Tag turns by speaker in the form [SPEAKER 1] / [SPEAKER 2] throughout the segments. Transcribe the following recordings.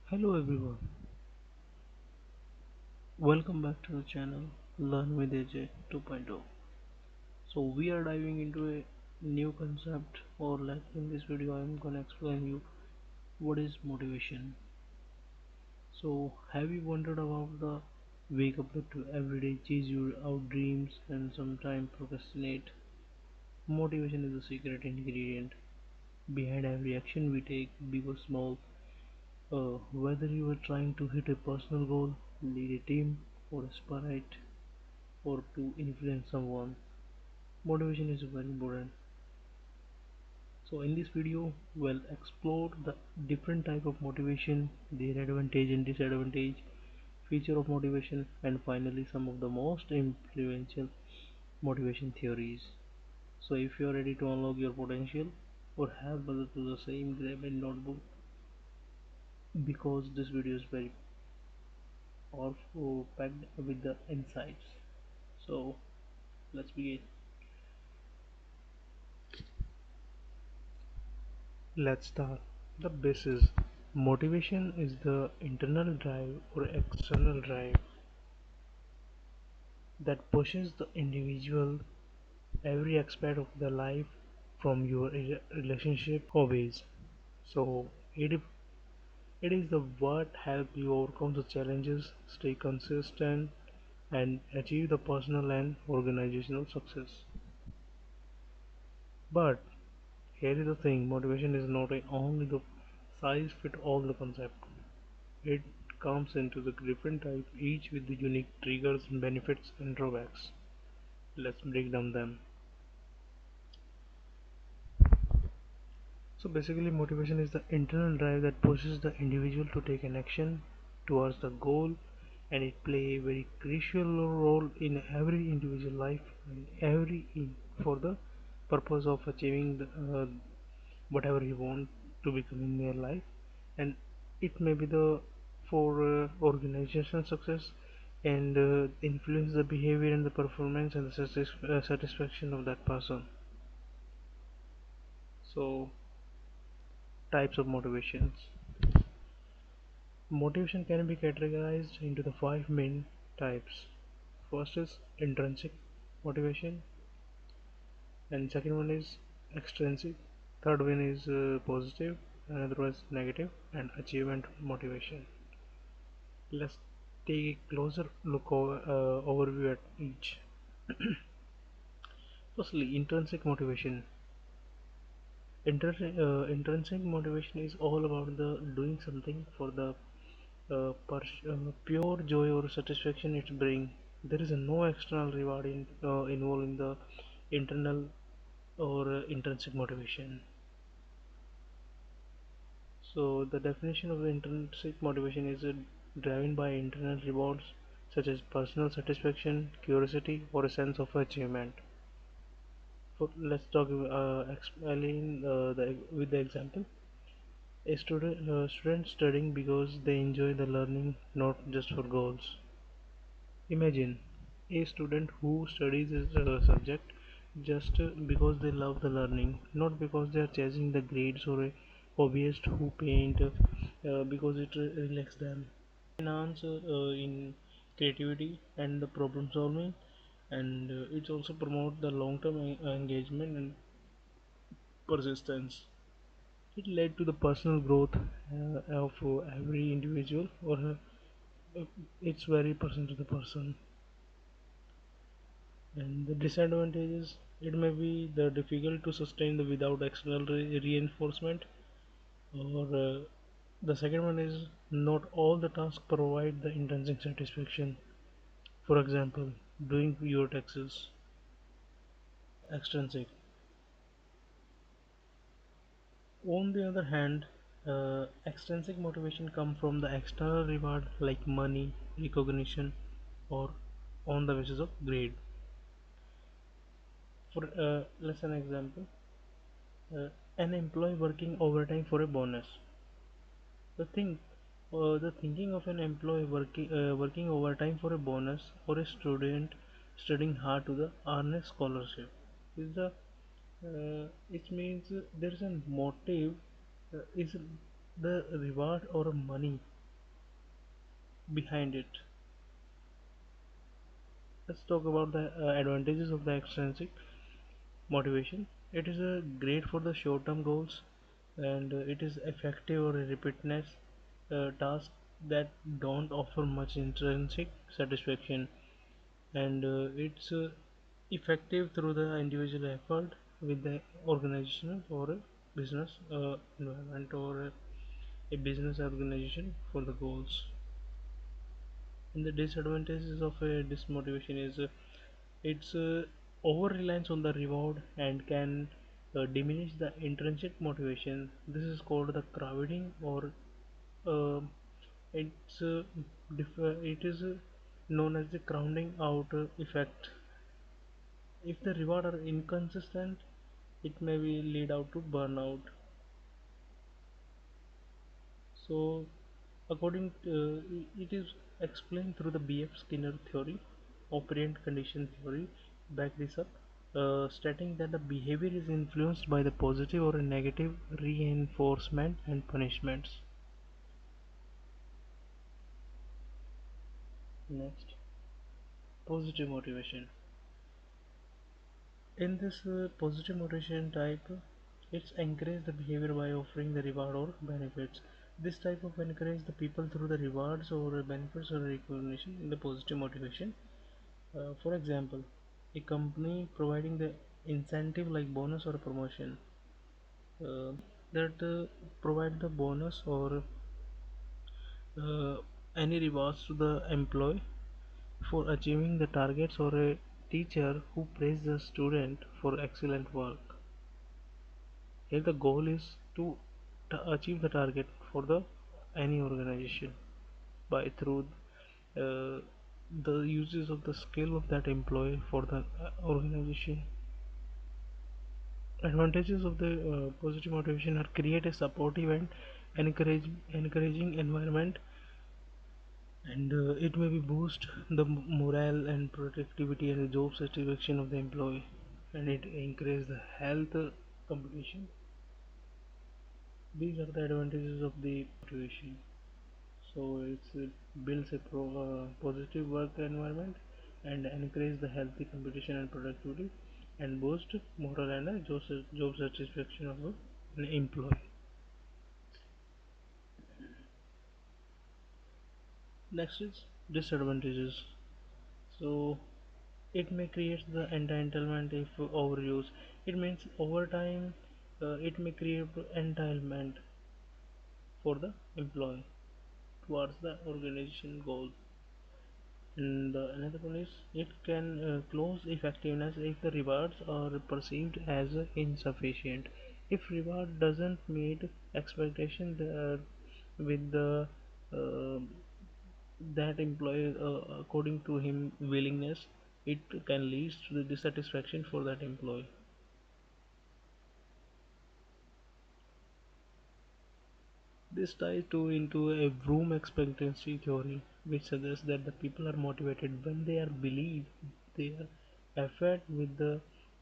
[SPEAKER 1] Hello everyone, welcome back to the channel Learn with AJ 2.0. So we are diving into a new concept, or like in this video I'm gonna explain you what is motivation. So have you wondered about the wake up to every day, chase your out dreams and sometimes procrastinate? Motivation is the secret ingredient behind every action we take, big or small. Whether you are trying to hit a personal goal, lead a team, or aspire or to influence someone, motivation is very important. So in this video we'll explore the different type of motivation, their advantage and disadvantage, feature of motivation, and finally some of the most influential motivation theories. So if you are ready to unlock your potential or help others do the same, grab a notebook because this video is very powerful, packed with the insights. So let's begin. Let's start. The basis. Motivation is the internal drive or external drive that pushes the individual every aspect of the life, from your relationship hobbies. So it is the what help you overcome the challenges, stay consistent, and achieve the personal and organizational success. But here is the thing, motivation is not only the size fit all the concept. It comes into the different type, each with the unique triggers, benefits, and drawbacks. Let's break down them. So basically, motivation is the internal drive that pushes the individual to take an action towards the goal, and it play a very crucial role in every individual life and for the purpose of achieving whatever you want to become in your life. And it may be the for organization success and influence the behavior and the performance and the satisfaction of that person. So types of motivations. Motivation can be categorized into the five main types. First is intrinsic motivation, and second one is extrinsic, third one is positive, another one is negative, and achievement motivation. Let's take a closer look overview at each. Firstly, intrinsic motivation. Intrinsic motivation is all about the doing something for the pure joy or satisfaction it brings. There is no external reward involved in the internal or intrinsic motivation. So the definition of the intrinsic motivation is driven by internal rewards such as personal satisfaction, curiosity, or a sense of achievement. So let's talk explain with the example. A student studying because they enjoy the learning, not just for goals. Imagine a student who studies a subject just because they love the learning, not because they are chasing the grades, or a hobbyist who paint because it relaxes them. Enhance in creativity and the problem solving, and it also promote the long-term engagement and persistence. It led to the personal growth of every individual, or it's very person to the person. And the disadvantages, it may be the difficult to sustain the without external reinforcement, or the second one is not all the tasks provide the intrinsic satisfaction. For example, doing your taxes, extrinsic. On the other hand, extrinsic motivation come from the external reward like money, recognition, or on the basis of grade. For let's an example, an employee working overtime for a bonus. The thing, the thinking of an employee working overtime for a bonus, or a student studying hard to the earn a scholarship, is the it means there is a motive, is the reward or money. behind it. Let's talk about the advantages of the extrinsic motivation. It is great for the short-term goals, and it is effective or repeatedness tasks that don't offer much intrinsic satisfaction, and it's effective through the individual effort with the organizational or a business environment or a business organization for the goals. And the disadvantages of this motivation is its over reliance on the reward and can diminish the intrinsic motivation. This is called the crowding, or uh, it's it is known as the crowding out effect. If the reward are inconsistent, it may be lead out to burnout. So, according to, it is explained through the B.F. Skinner theory, operant condition theory. Back this up, stating that the behavior is influenced by the positive or negative reinforcement and punishments. Next, positive motivation. In this positive motivation type, it's encourage the behavior by offering the reward or benefits. This type of encourage the people through the rewards or benefits or recognition in the positive motivation. For example, a company providing the incentive like bonus or promotion, uh, that provide the bonus or uh, any rewards to the employee for achieving the targets, or a teacher who praise the student for excellent work. Here the goal is to achieve the target for the any organization by through uh, the uses of the skill of that employee for the organization. Advantages of the positive motivation are create a supportive and encouraging environment, and it may be boost the morale and productivity and the job satisfaction of the employee, and it increase the health competition. These are the advantages of the motivation. So it builds a positive work environment and encourage the healthy competition and productivity, and boost morale and job satisfaction of an employee. Next is disadvantages. So it may create the entitlement if overuse. It means over time it may create entitlement for the employee towards the organization goal. And another one is it can close effectiveness if the rewards are perceived as insufficient. If reward doesn't meet expectation with the uh, that employee according to him willingness, it can lead to the dissatisfaction for that employee. This ties to into a room expectancy theory, which suggests that the people are motivated when they are believe their effort with the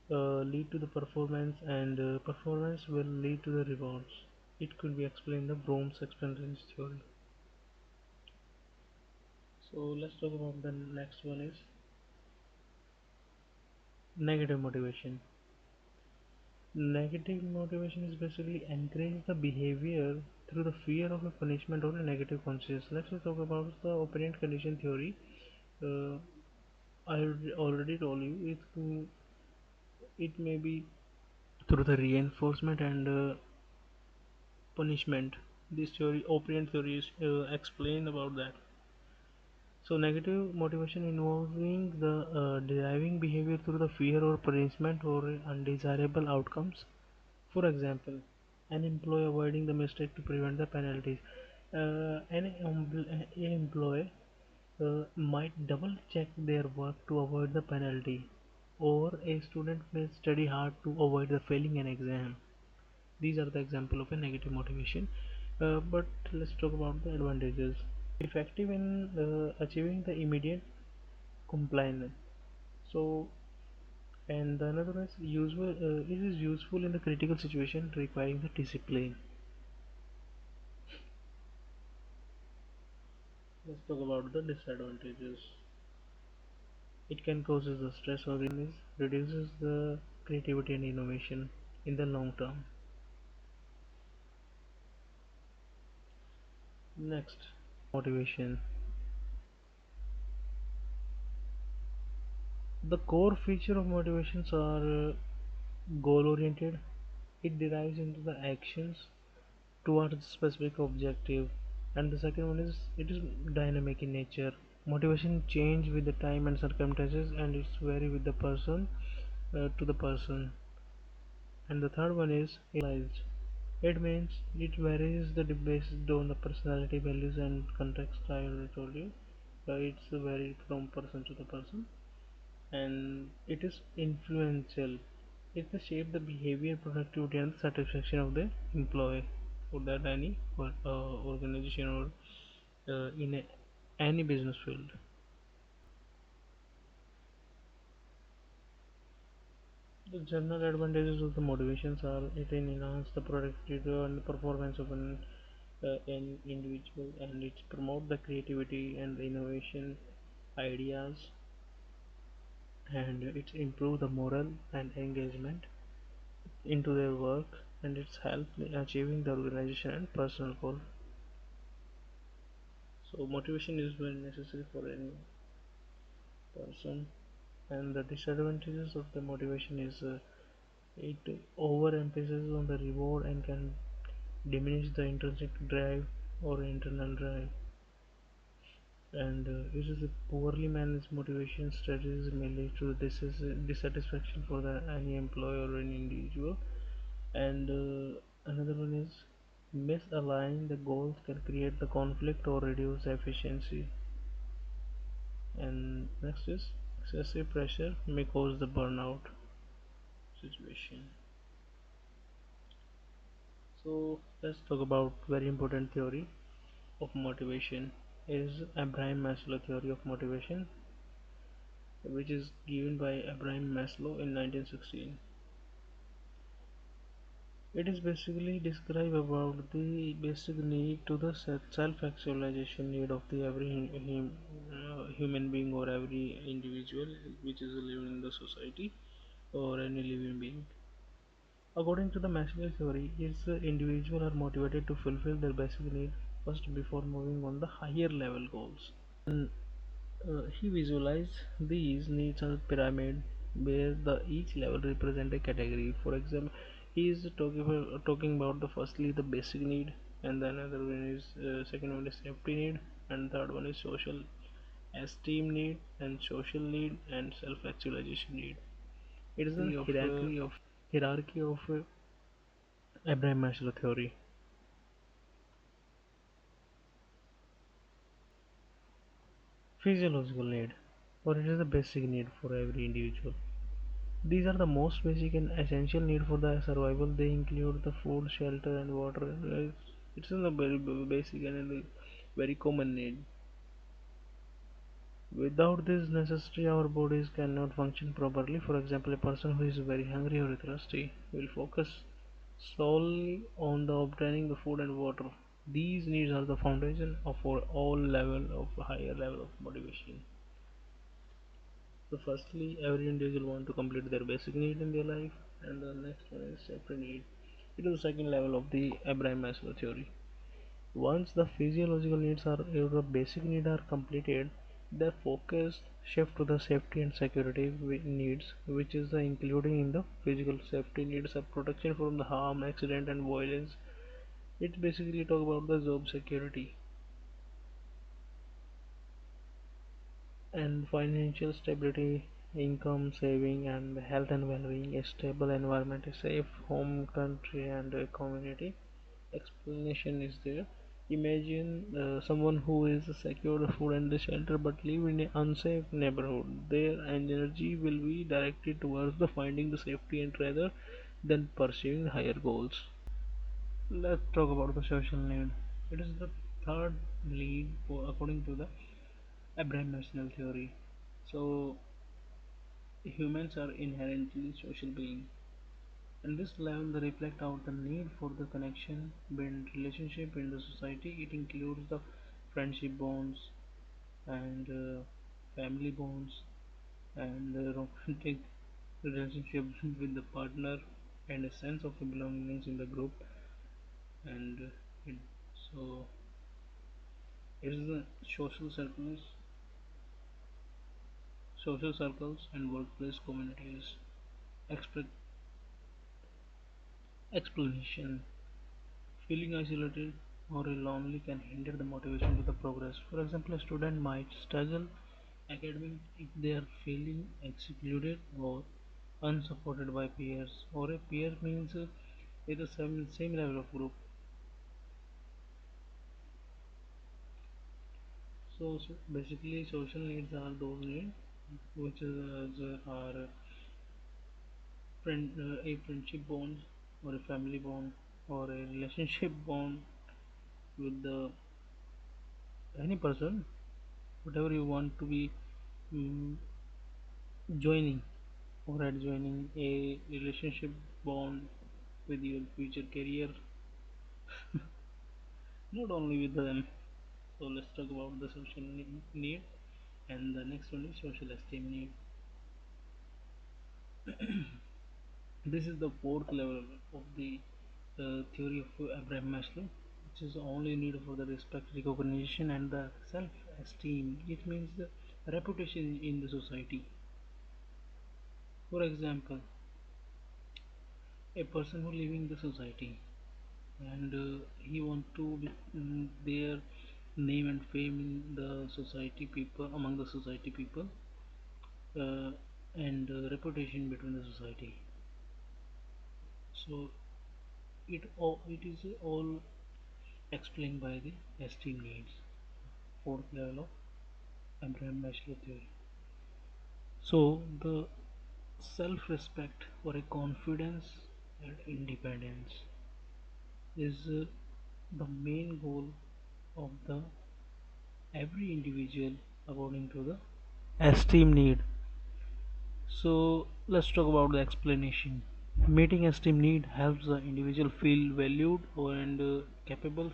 [SPEAKER 1] lead to the performance, and performance will lead to the rewards. It could be explained the Broome's expectancy theory. So let's talk about the next one is negative motivation. Negative motivation is basically encourage the behavior through the fear of a punishment or a negative consequence. Let's talk about the operant condition theory. Uh, I already told you it may be through the reinforcement and punishment. This theory, operant theory, is explained about that. So negative motivation involving the deriving behavior through the fear or punishment or undesirable outcomes. For example, an employee avoiding the mistake to prevent the penalties. An employee might double check their work to avoid the penalty, or a student may study hard to avoid the failing an exam. These are the example of a negative motivation. But let's talk about the advantages. Effective in achieving the immediate compliance. So, and the another is useful. It is useful in the critical situation requiring the discipline. Let's talk about the disadvantages. It can cause the stress or reduces the creativity and innovation in the long term. Next, motivation. The core feature of motivations are goal oriented. It derives into the actions towards specific objective, and the second one is it is dynamic in nature. Motivation change with the time and circumstances, and it's vary with the person to the person. And the third one is individualized. It means it varies based on the personality, values, and context. I already told you. It's varied from person to the person, and it is influential. It will shape the behavior, productivity, and satisfaction of the employee for that any organization or in any business field. The general advantages of the motivations are it enhance the productivity and the performance of an individual, and it promote the creativity and the innovation ideas, and it improve the moral and engagement into their work, and it's help in achieving the organization and personal goal. So motivation is very necessary for any person, and the disadvantages of the motivation is it overemphasizes on the reward and can diminish the intrinsic drive or internal drive, and it is a poorly managed motivation strategies may lead to dissatisfaction for the any employee or any individual, and another one is misalign the goals can create the conflict or reduce efficiency, and next is excessive pressure may cause the burnout situation. So let's talk about very important theory of motivation is Abraham Maslow theory of motivation, which is given by Abraham Maslow in 1916. It is basically describe about the basic need to the self-actualization need of the every human being or every individual which is living in the society or any living being. According to the Maslow theory, is individual are motivated to fulfill their basic need first before moving on the higher level goals. And he visualized these needs as a pyramid where the each level represent a category. For example, he is talking about the firstly the basic need, and then another one is second one is safety need, and third one is social esteem need, and social need, and self-actualization need. It is a hierarchy of Abraham Maslow theory. Physiological need, or it is the basic need for every individual. These are the most basic and essential need for the survival. They include the food, shelter, and water. It's a very basic and a very common need. Without this necessity, our bodies cannot function properly. For example, a person who is very hungry or thirsty will focus solely on the obtaining the food and water. These needs are the foundation of for all level of higher level of motivation. So firstly, every individual want to complete their basic need in their life, and the next one is safety need. It is the second level of the Abraham Maslow theory. Once the physiological needs are or the basic need are completed, the focus shift to the safety and security needs, which is the including in the physical safety needs of protection from the harm, accident, and violence. It basically talk about the job security and financial stability, income, saving, and health and well-being, a stable environment, a safe home country, and a community. Explanation is there. Imagine someone who is secure food and the shelter but live in an unsafe neighborhood. Their energy will be directed towards the finding the safety and rather than pursuing higher goals. Let's talk about the social need. It is the third lead for, according to the Abraham Maslow theory. So humans are inherently social beings, and this level they reflect out the need for the connection, build relationship in the society. It includes the friendship bonds, and family bonds, and romantic relationship with the partner, and a sense of belonging in the group. And it, so it's the social circles and workplace communities. Expect explanation. Feeling isolated or lonely can hinder the motivation to the progress. For example, a student might struggle academic if they are feeling excluded or unsupported by peers, or a peer means with the same level of group. So basically, social needs are those needs which are a friendship bond, or a family bond, or a relationship bond with the any person, whatever you want to be mm, joining or adjoining a relationship bond with your future career, not only with them. So let's talk about the social need, and the next one is social esteem need. This is the fourth level of the theory of Abraham Maslow, which is only need for the respect, recognition, and the self-esteem. It means the reputation in the society. For example, a person who living in the society, and he want to be their name and fame in the society people, among the society people, uh, and reputation between the society. So it is all explained by the esteem needs, fourth level of Abraham Maslow theory. So the self-respect or a confidence and independence is the main goal of the every individual according to the esteem need. So let's talk about the explanation. Meeting esteem need helps the individual feel valued and capable.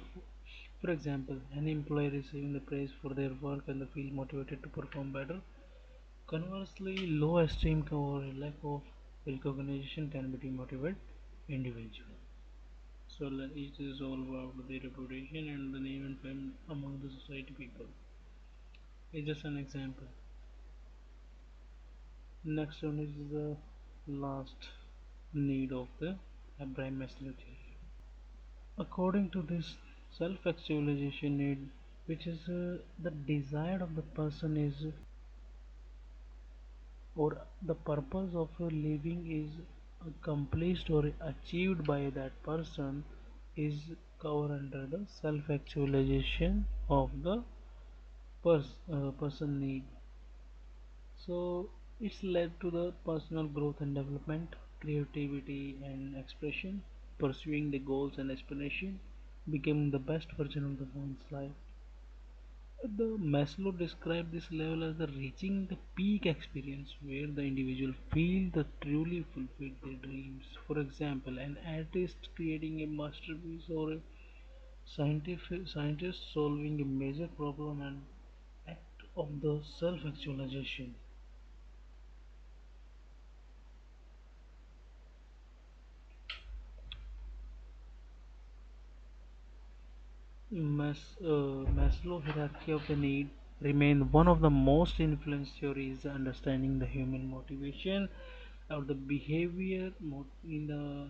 [SPEAKER 1] For example, an employee receiving the praise for their work and they feel motivated to perform better. Conversely, low esteem or lack of recognition can be demotivate individual. So it is all about the reputation and the name and fame among the society people. It's just an example. Next one is the last need of the Abraham Maslow theory. According to this, self-actualization need, which is the desire of the person is, or the purpose of living is accomplished or achieved by that person, is covered under the self-actualization of the person need. So it's led to the personal growth and development, creativity and expression, pursuing the goals and aspiration, becoming the best version of the one's life. The Maslow described this level as the reaching the peak experience where the individual feel the truly fulfilled their dreams. For example, an artist creating a masterpiece, or a scientist solving a major problem, and act of the self-actualization. Maslow hierarchy of the need remain one of the most influential theories understanding the human motivation or the behavior in the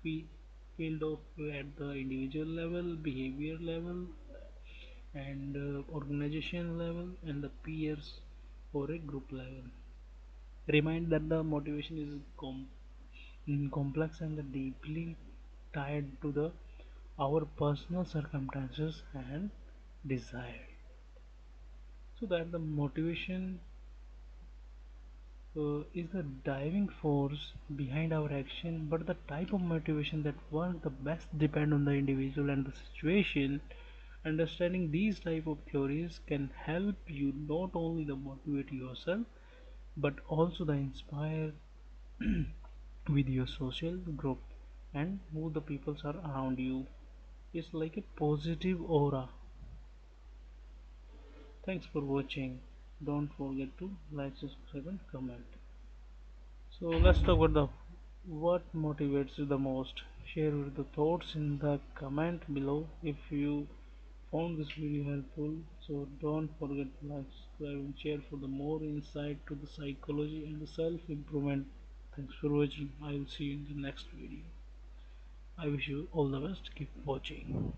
[SPEAKER 1] field of at the individual level, behavior level, and organization level, and the peers or a group level. Remind that the motivation is complex and deeply tied to the our personal circumstances and desire, so that the motivation is the driving force behind our action, but the type of motivation that works the best depend on the individual and the situation. Understanding these type of theories can help you not only the motivate yourself but also the inspire with your social group and who the peoples are around you. It's like a positive aura Thanks for watching. Don't forget to like, subscribe, and comment. So let's talk about the what motivates you the most. Share your thoughts in the comment below if you found this video helpful. So don't forget to like, subscribe, and share for the more insight to the psychology and the self-improvement. Thanks for watching. I will see you in the next video. I wish you all the best. Keep watching.